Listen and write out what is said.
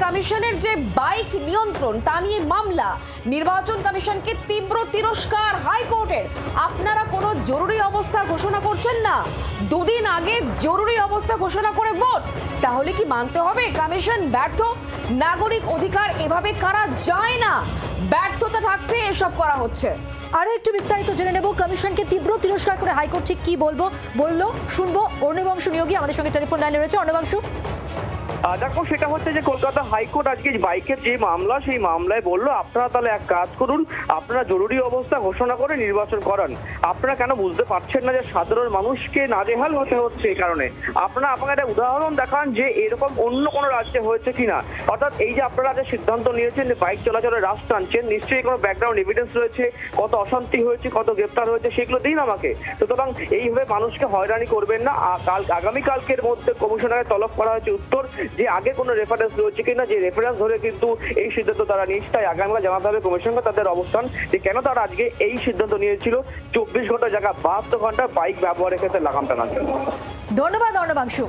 কমিশনের যে বাইক নিয়ন্ত্রণ তা নিয়ে মামলা, নির্বাচন কমিশনকে তীব্র তিরস্কার হাইকোর্টের। আপনারা কোনো জরুরি অবস্থা ঘোষণা করছেন না, দুদিন আগে জরুরি অবস্থা ঘোষণা করে ভোট, তাহলে কি মানতে হবে কমিশন ব্যর্থ? নাগরিক অধিকার এভাবে কারা যায় না, ব্যর্থতা থাকতে এসব করা হচ্ছে। আরো একটু বিস্তারিত জেনে নেব, কমিশনকে তীব্র তিরস্কার করে হাইকোর্ট ঠিক কি বললো শুনবো। অর্ণবাংশু নিয়োগী আমাদের সঙ্গে টেলিফোন লাইনে রয়েছে। অর্ণবাংশু, দেখো, সেটা হচ্ছে যে কলকাতা হাইকোর্ট আজকে বাইকের যে মামলা, সেই মামলায় বললো আপনারা তাহলে এক কাজ করুন, আপনারা জরুরি অবস্থা ঘোষণা করে নির্বাচন করান। আপনারা কেন বুঝতে পারছেন না যে সাধারণ মানুষকে নাজেহাল হতে হচ্ছে এই কারণে? আপনারা আমাকে একটা উদাহরণ দেখান যে এরকম অন্য কোনো রাজ্যে হয়েছে কিনা। অর্থাৎ এই যে আপনারা যে সিদ্ধান্ত নিয়েছেন যে বাইক চলাচলে রাশ টানছেন, নিশ্চয়ই কোনো ব্যাকগ্রাউন্ড এভিডেন্স রয়েছে, কত অশান্তি হয়েছে, কত গ্রেপ্তার হয়েছে, সেগুলো দিন আমাকে। সুতরাং এইভাবে মানুষকে হয়রানি করবেন না। আগামীকালকের মধ্যে কমিশনারের তলব করা হয়েছে উত্তর যে আগে কোনো রেফারেন্স রয়েছে কিনা, যে রেফারেন্স ধরে কিন্তু এই সিদ্ধান্ত তারা নিয়েছে। তাই আগামীকাল জানাতে হবে কমিশনকে তাদের অবস্থান, যে কেন তারা আজকে এই সিদ্ধান্ত নিয়েছিল 24 ঘন্টা জায়গা 72 ঘন্টা বাইক ব্যবহারের ক্ষেত্রে লাগাম টানার জন্য। ধন্যবাদ অর্ণবাংশু।